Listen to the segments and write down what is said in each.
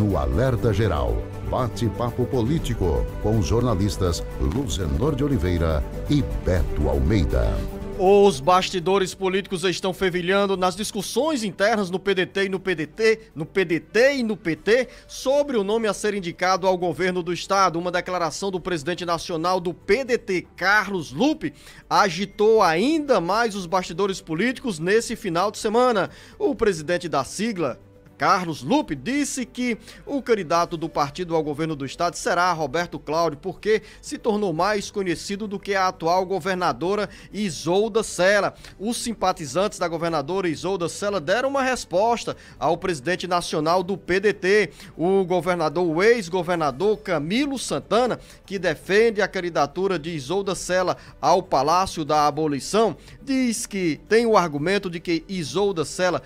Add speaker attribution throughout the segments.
Speaker 1: no Alerta Geral. Bate-papo político com os jornalistas Luzenor de Oliveira e Beto Almeida.
Speaker 2: Os bastidores políticos estão fervilhando nas discussões internas no PDT e no PT sobre o nome a ser indicado ao governo do estado. Uma declaração do presidente nacional do PDT, Carlos Lupe, agitou ainda mais os bastidores políticos nesse final de semana. O presidente da sigla, Carlos Lupe, disse que o candidato do partido ao governo do estado será Roberto Cláudio, porque se tornou mais conhecido do que a atual governadora Isolda Sela. Os simpatizantes da governadora Isolda Sela deram uma resposta ao presidente nacional do PDT, o ex-governador Camilo Santana, que defende a candidatura de Isolda Sela ao Palácio da Abolição. Diz que tem o argumento de que Isolda Sela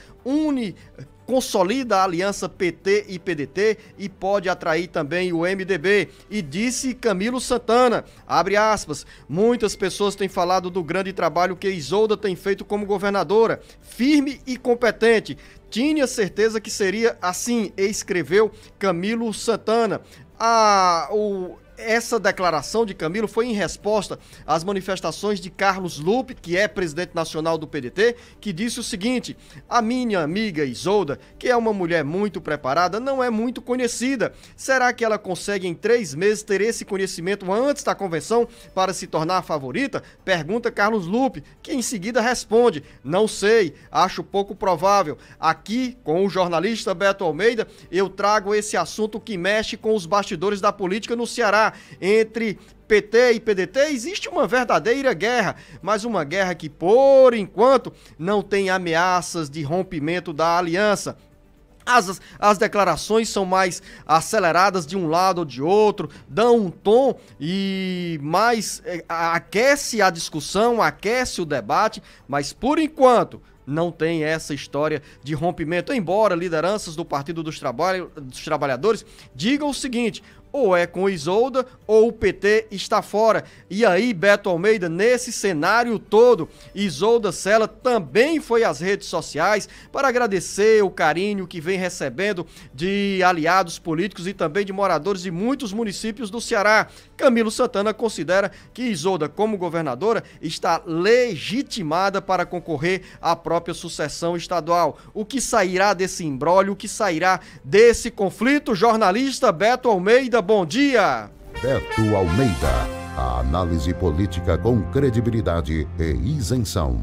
Speaker 2: consolida a aliança PT e PDT e pode atrair também o MDB. E disse Camilo Santana, abre aspas, muitas pessoas têm falado do grande trabalho que Isolda tem feito como governadora, firme e competente. Tinha certeza que seria assim, escreveu Camilo Santana. Essa declaração de Camilo foi em resposta às manifestações de Carlos Lupe, que é presidente nacional do PDT, que disse o seguinte: a minha amiga Isolda, que é uma mulher muito preparada, não é muito conhecida. Será que ela consegue em 3 meses ter esse conhecimento antes da convenção para se tornar a favorita? Pergunta Carlos Lupe, que em seguida responde: não sei, acho pouco provável. Aqui, com o jornalista Beto Almeida, eu trago esse assunto que mexe com os bastidores da política no Ceará. Entre PT e PDT existe uma verdadeira guerra, mas uma guerra que, por enquanto, não tem ameaças de rompimento da aliança. As declarações são mais aceleradas de um lado ou de outro, dão um tom e mais aquece a discussão, aquece o debate, mas por enquanto não tem essa história de rompimento, embora lideranças do Partido dos Trabalhadores digam o seguinte: ou é com Isolda ou o PT está fora. E aí, Beto Almeida, nesse cenário todo, Isolda Sela também foi às redes sociais para agradecer o carinho que vem recebendo de aliados políticos e também de moradores de muitos municípios do Ceará. Camilo Santana considera que Isolda, como governadora, está legitimada para concorrer à própria sucessão estadual. O que sairá desse imbróglio, o que sairá desse conflito? Jornalista Beto Almeida, bom dia!
Speaker 1: Beto Almeida, a análise política com credibilidade e isenção.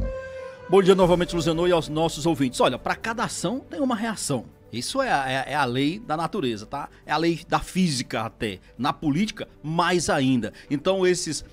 Speaker 3: Bom dia novamente, Luzenor, e aos nossos ouvintes. Olha, para cada ação tem uma reação. Isso é a lei da natureza, tá? É a lei da física até. Na política, mais ainda. Então esses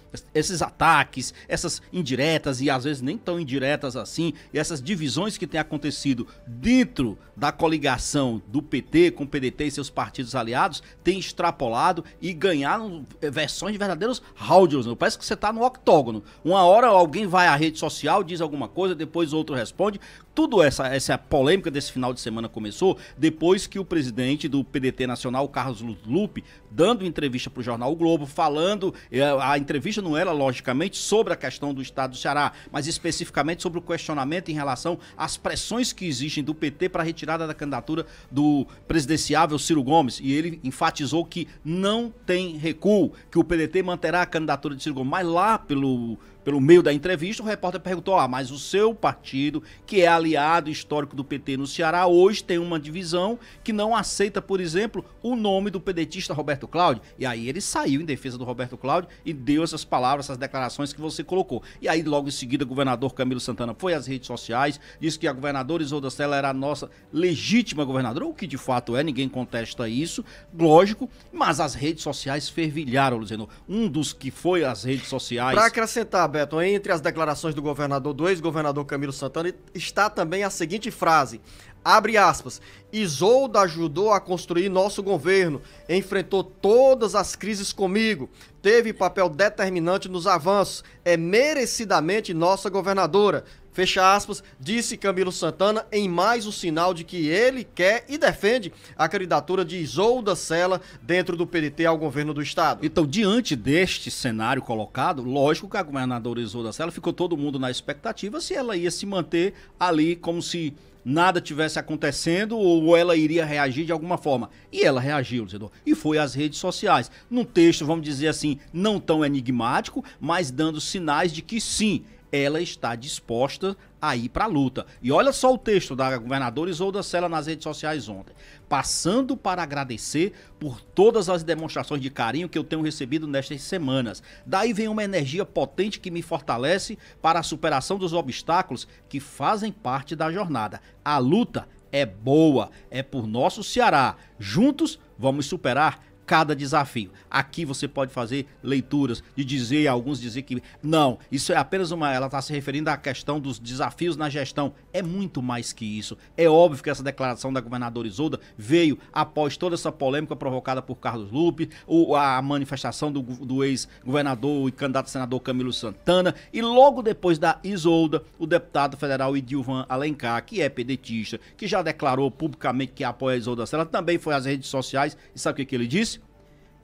Speaker 3: ataques, essas indiretas e às vezes nem tão indiretas assim, e essas divisões que têm acontecido dentro da coligação do PT com o PDT e seus partidos aliados, têm extrapolado e ganharam versões de verdadeiros rounds. Parece que você tá no octógono. Uma hora alguém vai à rede social, diz alguma coisa, depois outro responde. Tudo essa polêmica desse final de semana começou depois que o presidente do PDT Nacional, Carlos Lupe, dando entrevista para o jornal O Globo, falando, a entrevista não era, logicamente, sobre a questão do estado do Ceará, mas especificamente sobre o questionamento em relação às pressões que existem do PT para a retirada da candidatura do presidenciável Ciro Gomes. E ele enfatizou que não tem recuo, que o PDT manterá a candidatura de Ciro Gomes. Mas lá pelo meio da entrevista, o repórter perguntou: mas o seu partido, que é aliado histórico do PT no Ceará, hoje tem uma divisão que não aceita, por exemplo, o nome do pedetista Roberto Cláudio. E aí ele saiu em defesa do Roberto Cláudio e deu essas palavras, essas declarações que você colocou. E aí logo em seguida o governador Camilo Santana foi às redes sociais, disse que a governadora Isolda Sela era a nossa legítima governadora, o que de fato é, ninguém contesta isso, lógico, mas as redes sociais fervilharam, Luzenor. Um dos que foi às redes sociais...
Speaker 2: Para acrescentar, Beto, entre as declarações do governador, do ex-governador Camilo Santana, está também a seguinte frase, abre aspas: Isolda ajudou a construir nosso governo, enfrentou todas as crises comigo, teve papel determinante nos avanços, é merecidamente nossa governadora. Fecha aspas, disse Camilo Santana em mais um sinal de que ele quer e defende a candidatura de Isolda Sela dentro do PDT ao governo do estado.
Speaker 3: Então, diante deste cenário colocado, lógico que a governadora Isolda Sela ficou todo mundo na expectativa se ela ia se manter ali como se nada tivesse acontecendo ou ela iria reagir de alguma forma. E ela reagiu, Luciano, e foi às redes sociais. Num texto, vamos dizer assim, não tão enigmático, mas dando sinais de que sim, ela está disposta a ir para a luta. E olha só o texto da governadora Isolda Sela nas redes sociais ontem. Passando para agradecer por todas as demonstrações de carinho que eu tenho recebido nestas semanas. Daí vem uma energia potente que me fortalece para a superação dos obstáculos que fazem parte da jornada. A luta é boa, é por nosso Ceará. Juntos vamos superar cada desafio. Aqui você pode fazer leituras de dizer, alguns dizer que não, isso é apenas ela está se referindo à questão dos desafios na gestão. É muito mais que isso. É óbvio que essa declaração da governadora Isolda veio após toda essa polêmica provocada por Carlos Lupe, a manifestação do ex-governador e candidato a senador Camilo Santana, e logo depois da Isolda, o deputado federal Edilvan Alencar, que é pedetista, que já declarou publicamente que apoia a Isolda Sela, também foi às redes sociais, e sabe o que ele disse?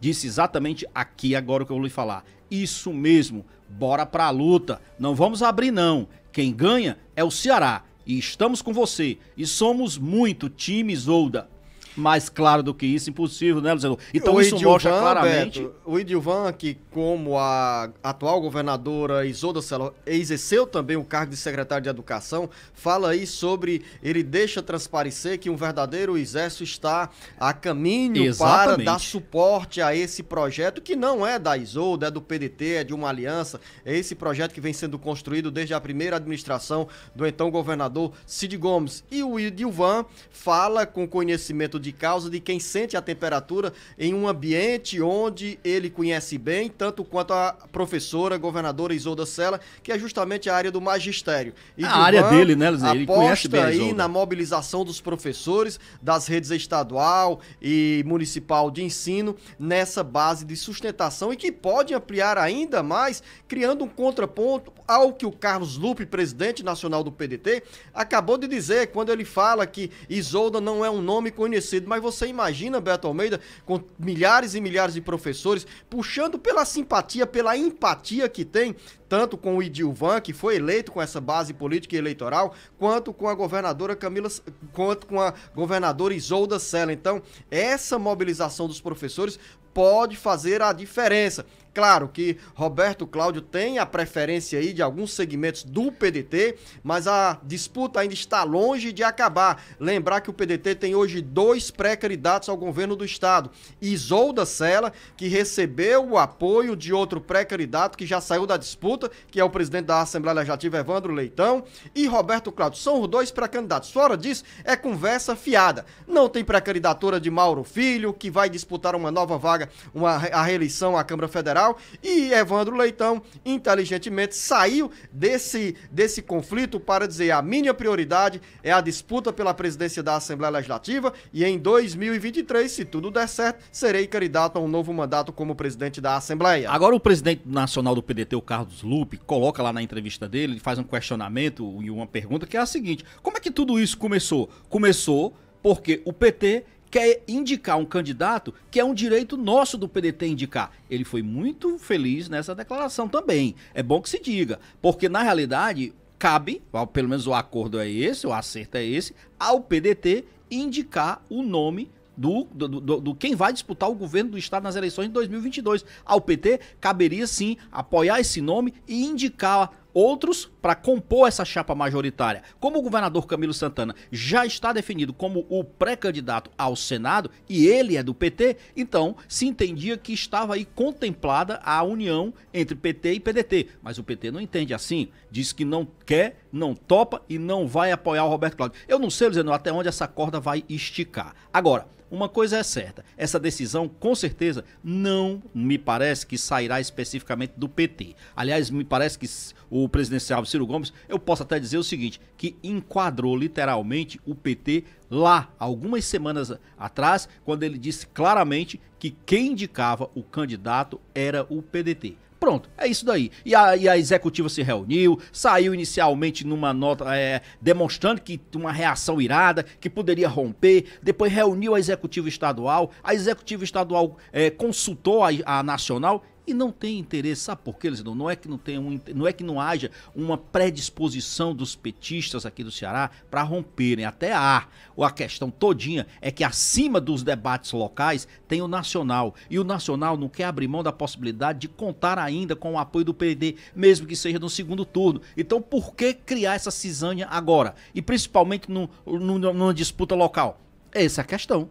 Speaker 3: Disse exatamente aqui agora o que eu vou lhe falar. Isso mesmo, bora pra luta. Não vamos abrir não. Quem ganha é o Ceará. E estamos com você. E somos muito time Isolda. Mais claro do que isso, impossível, né, Luciano? Então isso mostra claramente...
Speaker 2: Beto, o Edilvan, que como a atual governadora Isolda Sela exerceu também o cargo de secretário de Educação, fala aí sobre, ele deixa transparecer que um verdadeiro exército está a caminho para dar suporte a esse projeto, que não é da Isolda, é do PDT, é de uma aliança, é esse projeto que vem sendo construído desde a primeira administração do então governador Cid Gomes. E o Edilvan fala com conhecimento de causa de quem sente a temperatura em um ambiente onde ele conhece bem, tanto quanto a professora, governadora Isolda Sela, que é justamente a área do magistério. E
Speaker 3: a área dele, né, Zé? Ele conhece bem a
Speaker 2: aí na mobilização dos professores das redes estadual e municipal de ensino nessa base de sustentação e que pode ampliar ainda mais, criando um contraponto ao que o Carlos Lupe, presidente nacional do PDT, acabou de dizer quando ele fala que Isolda não é um nome conhecido. Mas você imagina, Beto Almeida, com milhares e milhares de professores, puxando pela simpatia, pela empatia que tem, tanto com o Edilvan, que foi eleito com essa base política e eleitoral, quanto com a governadora quanto com a governadora Isolda Sela. Então, essa mobilização dos professores pode fazer a diferença. Claro que Roberto Cláudio tem a preferência aí de alguns segmentos do PDT, mas a disputa ainda está longe de acabar. Lembrar que o PDT tem hoje 2 pré-candidatos ao governo do estado. Isolda Sela, que recebeu o apoio de outro pré-candidato que já saiu da disputa, que é o presidente da Assembleia Legislativa, Evandro Leitão, e Roberto Cláudio. São os 2 pré-candidatos. Fora disso, é conversa fiada. Não tem pré-candidatura de Mauro Filho, que vai disputar uma nova vaga, a reeleição à Câmara Federal, e Evandro Leitão, inteligentemente, saiu desse conflito para dizer: a minha prioridade é a disputa pela presidência da Assembleia Legislativa e em 2023, se tudo der certo, serei candidato a um novo mandato como presidente da Assembleia.
Speaker 3: Agora o presidente nacional do PDT, o Carlos Lupe, coloca lá na entrevista dele, ele faz um questionamento e uma pergunta que é a seguinte: como é que tudo isso começou? Começou porque o PT quer indicar um candidato que é um direito nosso do PDT indicar. Ele foi muito feliz nessa declaração também. É bom que se diga, porque na realidade cabe, pelo menos o acordo é esse, o acerto é esse, ao PDT indicar o nome do quem vai disputar o governo do estado nas eleições de 2022. Ao PT caberia sim apoiar esse nome e indicar outros para compor essa chapa majoritária. Como o governador Camilo Santana já está definido como o pré-candidato ao Senado e ele é do PT, então se entendia que estava aí contemplada a união entre PT e PDT. Mas o PT não entende assim, diz que não quer, não topa e não vai apoiar o Roberto Cláudio. Eu não sei, dizendo até onde essa corda vai esticar. Agora, uma coisa é certa, essa decisão com certeza não me parece que sairá especificamente do PT. Aliás, me parece que o presidenciável Ciro Gomes, eu posso até dizer o seguinte, que enquadrou literalmente o PT lá, algumas semanas atrás, quando ele disse claramente que quem indicava o candidato era o PDT. Pronto, é isso daí. E a executiva se reuniu, saiu inicialmente numa nota demonstrando que uma reação irada, que poderia romper, depois reuniu a executiva estadual consultou a nacional E não tem interesse, sabe por quê, Luciano? Não é que não haja uma predisposição dos petistas aqui do Ceará para romperem, até há. A questão todinha é que acima dos debates locais tem o nacional, e o nacional não quer abrir mão da possibilidade de contar ainda com o apoio do PDT, mesmo que seja no segundo turno. Então por que criar essa cisanha agora? E principalmente numa disputa local? Essa é a questão.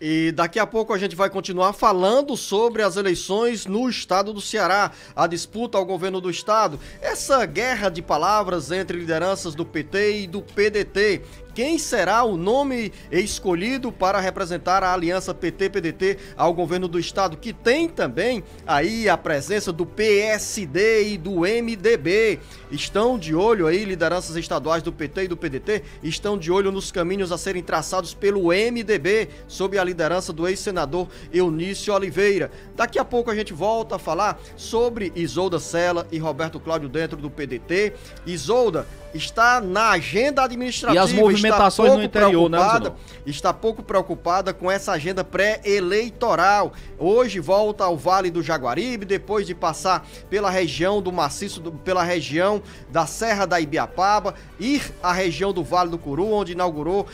Speaker 2: E daqui a pouco a gente vai continuar falando sobre as eleições no estado do Ceará, a disputa ao governo do estado, essa guerra de palavras entre lideranças do PT e do PDT. Quem será o nome escolhido para representar a aliança PT-PDT ao governo do estado, que tem também aí a presença do PSD e do MDB. Estão de olho aí, lideranças estaduais do PT e do PDT, estão de olho nos caminhos a serem traçados pelo MDB, sob a liderança do ex-senador Eunício Oliveira. Daqui a pouco a gente volta a falar sobre Isolda Sela e Roberto Cláudio dentro do PDT. Isolda está na agenda administrativa.
Speaker 3: E as movimentações no interior, né, Luciano?
Speaker 2: Está pouco preocupada com essa agenda pré-eleitoral. Hoje volta ao Vale do Jaguaribe, depois de passar pela região do Maciço, pela região da Serra da Ibiapaba, ir à região do Vale do Curu, onde inaugurou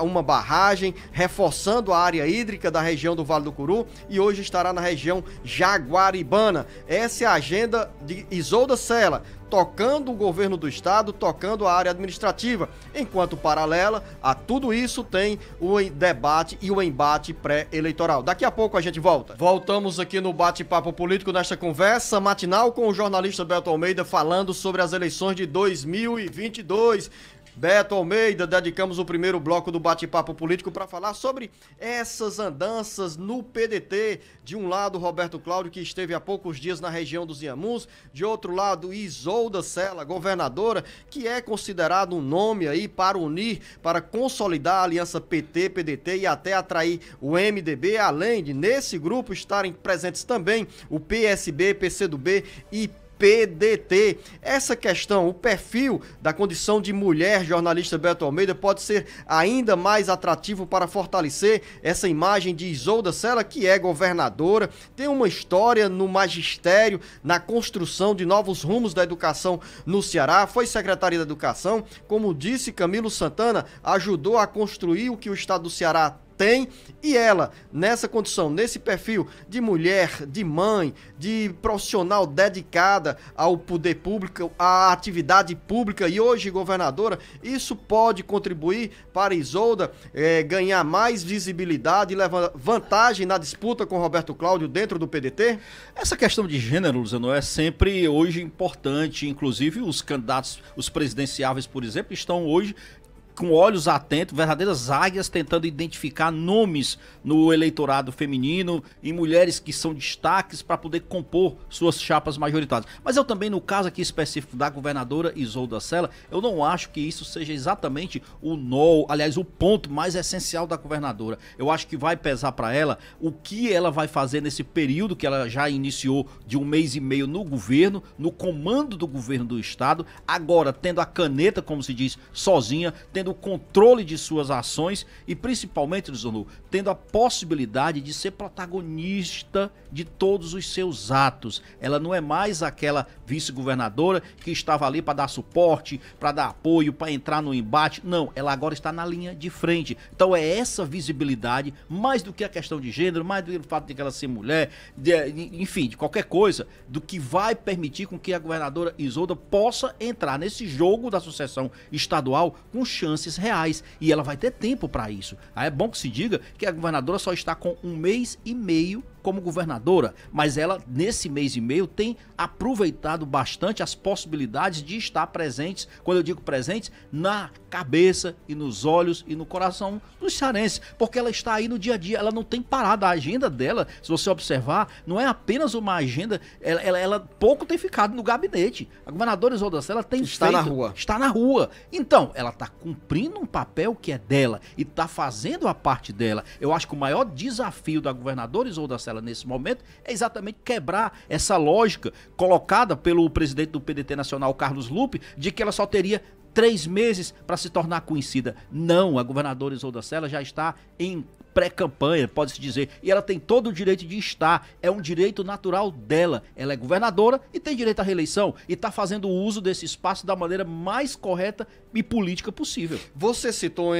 Speaker 2: uma barragem, reforçando a área hídrica da região do Vale do Curu, e hoje estará na região jaguaribana. Essa é a agenda de Isolda Sela, tocando o governo do estado, tocando a área administrativa. Enquanto paralela a tudo isso tem o debate e o embate pré-eleitoral. Daqui a pouco a gente volta. Voltamos aqui no Bate-Papo Político, nesta conversa matinal com o jornalista Beto Almeida, falando sobre as eleições de 2022. Beto Almeida, dedicamos o primeiro bloco do Bate-Papo Político para falar sobre essas andanças no PDT. De um lado, Roberto Cláudio, que esteve há poucos dias na região dos Inhamuns. De outro lado, Isolda Sela, governadora, que é considerado um nome aí para unir, para consolidar a aliança PT-PDT e até atrair o MDB, além de, nesse grupo, estarem presentes também o PSB, PCdoB e PDT. Essa questão, o perfil da condição de mulher jornalista Beto Almeida pode ser ainda mais atrativo para fortalecer essa imagem de Isolda Sela, que é governadora, tem uma história no magistério, na construção de novos rumos da educação no Ceará, foi secretária da Educação, como disse Camilo Santana, ajudou a construir o que o estado do Ceará tem, e ela, nessa condição, nesse perfil de mulher, de mãe, de profissional dedicada ao poder público, à atividade pública e hoje governadora, isso pode contribuir para Isolda ganhar mais visibilidade e levar vantagem na disputa com Roberto Cláudio dentro do PDT?
Speaker 3: Essa questão de gênero, Luciano, é sempre hoje importante, inclusive os candidatos, os presidenciáveis, por exemplo, estão hoje com olhos atentos, verdadeiras águias, tentando identificar nomes no eleitorado feminino e mulheres que são destaques para poder compor suas chapas majoritárias. Mas eu também, no caso aqui específico da governadora Isolda Sela, eu não acho que isso seja exatamente o ponto mais essencial da governadora. Eu acho que vai pesar para ela o que ela vai fazer nesse período que ela já iniciou de 1 mês e meio no governo, no comando do governo do estado, agora tendo a caneta, como se diz, sozinha, tendo o controle de suas ações e principalmente, Zonu, tendo a possibilidade de ser protagonista de todos os seus atos. Ela não é mais aquela vice-governadora que estava ali para dar suporte, para dar apoio, para entrar no embate. Não, ela agora está na linha de frente. Então é essa visibilidade, mais do que a questão de gênero, mais do que o fato de ela ser mulher, enfim, de qualquer coisa, do que vai permitir com que a governadora Isolda possa entrar nesse jogo da sucessão estadual com chances reais, e ela vai ter tempo para isso. Aí é bom que se diga que a governadora só está com 1 mês e meio como governadora, mas ela nesse mês e meio tem aproveitado bastante as possibilidades de estar presentes, quando eu digo presentes, na cabeça e nos olhos e no coração dos cearenses, porque ela está aí no dia a dia, ela não tem parado. A agenda dela, se você observar, não é apenas uma agenda, ela pouco tem ficado no gabinete. A governadora Isolda Sela tem
Speaker 2: está na rua.
Speaker 3: Está na rua. Então, ela está cumprindo um papel que é dela e está fazendo a parte dela. Eu acho que o maior desafio da governadora Isolda Sela nesse momento é exatamente quebrar essa lógica colocada pelo presidente do PDT Nacional, Carlos Lupe, de que ela só teria 3 meses para se tornar conhecida. Não, a governadora Isolda Sela já está em pré-campanha, pode-se dizer, e ela tem todo o direito de estar, é um direito natural dela. Ela é governadora e tem direito à reeleição e está fazendo uso desse espaço da maneira mais correta e política possível.
Speaker 2: Você citou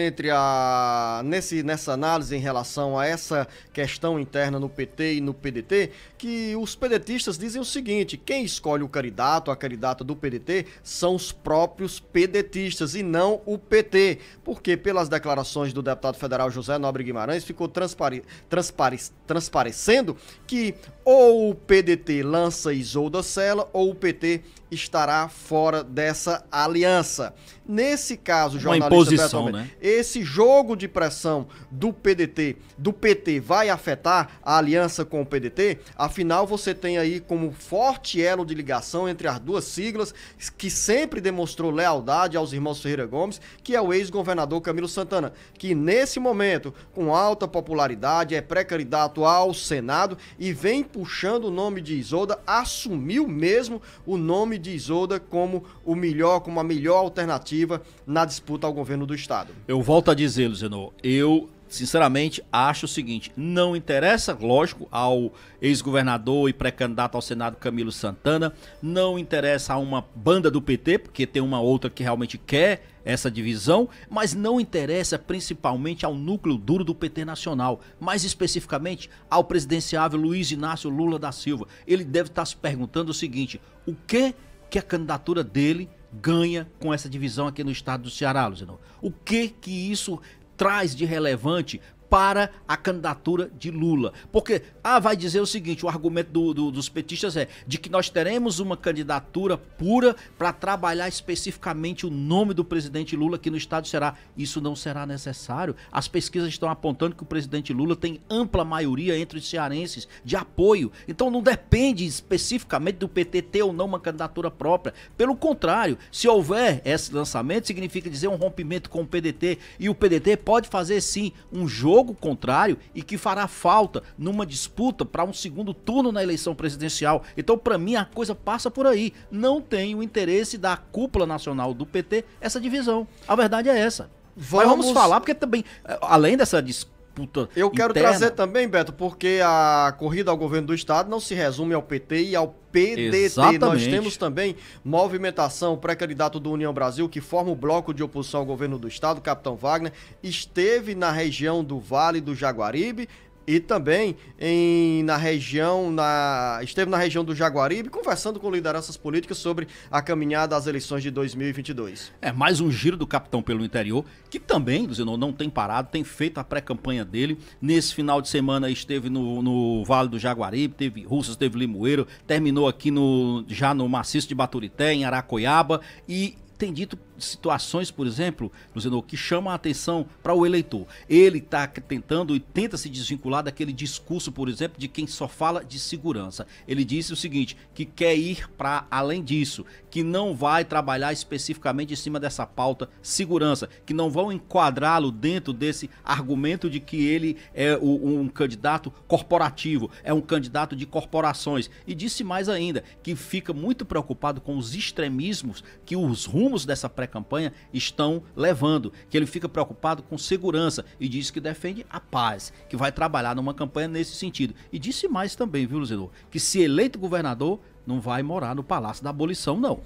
Speaker 2: nessa análise em relação a essa questão interna no PT e no PDT, que os pedetistas dizem o seguinte: quem escolhe o candidato, a candidata do PDT, são os próprios pedetistas e não o PT, porque pelas declarações do deputado federal José Nobre Guimarães ficou transparecendo que ou o PDT lança Isolda Sela ou o PT estará fora dessa aliança. Nesse caso, jornalista
Speaker 3: imposição,
Speaker 2: Beto,
Speaker 3: né?
Speaker 2: Esse jogo de pressão do PT vai afetar a aliança com o PDT? Afinal, você tem aí como forte elo de ligação entre as duas siglas, que sempre demonstrou lealdade aos irmãos Ferreira Gomes, que é o ex-governador Camilo Santana, que nesse momento, com alta popularidade, é pré-candidato ao Senado e vem puxando o nome de Isolda, assumiu mesmo o nome de Isolda como a melhor alternativa na disputa ao governo do estado.
Speaker 3: Eu volto a dizer, Luciano, eu sinceramente acho o seguinte: não interessa, lógico, ao ex-governador e pré-candidato ao Senado Camilo Santana, não interessa a uma banda do PT, porque tem uma outra que realmente quer essa divisão, mas não interessa principalmente ao núcleo duro do PT nacional, mais especificamente ao presidenciável Luiz Inácio Lula da Silva. Ele deve estar se perguntando o seguinte: o que a candidatura dele ganha com essa divisão aqui no estado do Ceará, Luciano? O que isso traz de relevante para a candidatura de Lula? Porque, vai dizer o seguinte, o argumento dos petistas é de que nós teremos uma candidatura pura para trabalhar especificamente o nome do presidente Lula aqui no estado do Ceará. Isso não será necessário. As pesquisas estão apontando que o presidente Lula tem ampla maioria entre os cearenses de apoio. Então não depende especificamente do PT ter ou não uma candidatura própria. Pelo contrário, se houver esse lançamento, significa dizer um rompimento com o PDT. E o PDT pode fazer sim um jogo contrário e que fará falta numa disputa para um segundo turno na eleição presidencial. Então, para mim, a coisa passa por aí. Não tem o interesse da cúpula nacional do PT essa divisão. A verdade é essa. Mas vamos falar, porque também, além dessa disputa
Speaker 2: eu quero
Speaker 3: interna,
Speaker 2: trazer também, Beto, porque a corrida ao governo do estado não se resume ao PT e ao PDT.
Speaker 3: Exatamente.
Speaker 2: Nós temos também movimentação, pré-candidato do União Brasil, que forma o bloco de oposição ao governo do estado, Capitão Wagner, esteve na região do Vale do Jaguaribe e também esteve na região do Jaguaribe conversando com lideranças políticas sobre a caminhada às eleições de 2022.
Speaker 3: É mais um giro do capitão pelo interior, que também, Luciano, não tem parado, tem feito a pré-campanha dele. Nesse final de semana esteve no Vale do Jaguaribe, teve Russas, teve Limoeiro, terminou aqui já no maciço de Baturité, em Aracoiaba, e tem dito situações, por exemplo, Luciano, que chamam a atenção para o eleitor. Ele está tentando e tenta se desvincular daquele discurso, por exemplo, de quem só fala de segurança. Ele disse o seguinte, que quer ir para além disso, que não vai trabalhar especificamente em cima dessa pauta segurança, que não vão enquadrá-lo dentro desse argumento de que ele é um candidato corporativo, é um candidato de corporações. E disse mais ainda, que fica muito preocupado com os extremismos que os rumos dessa pré-campanha estão levando, que ele fica preocupado com segurança e diz que defende a paz, que vai trabalhar numa campanha nesse sentido. E disse mais também, viu, Luciano, que se eleito governador, não vai morar no Palácio da Abolição, não.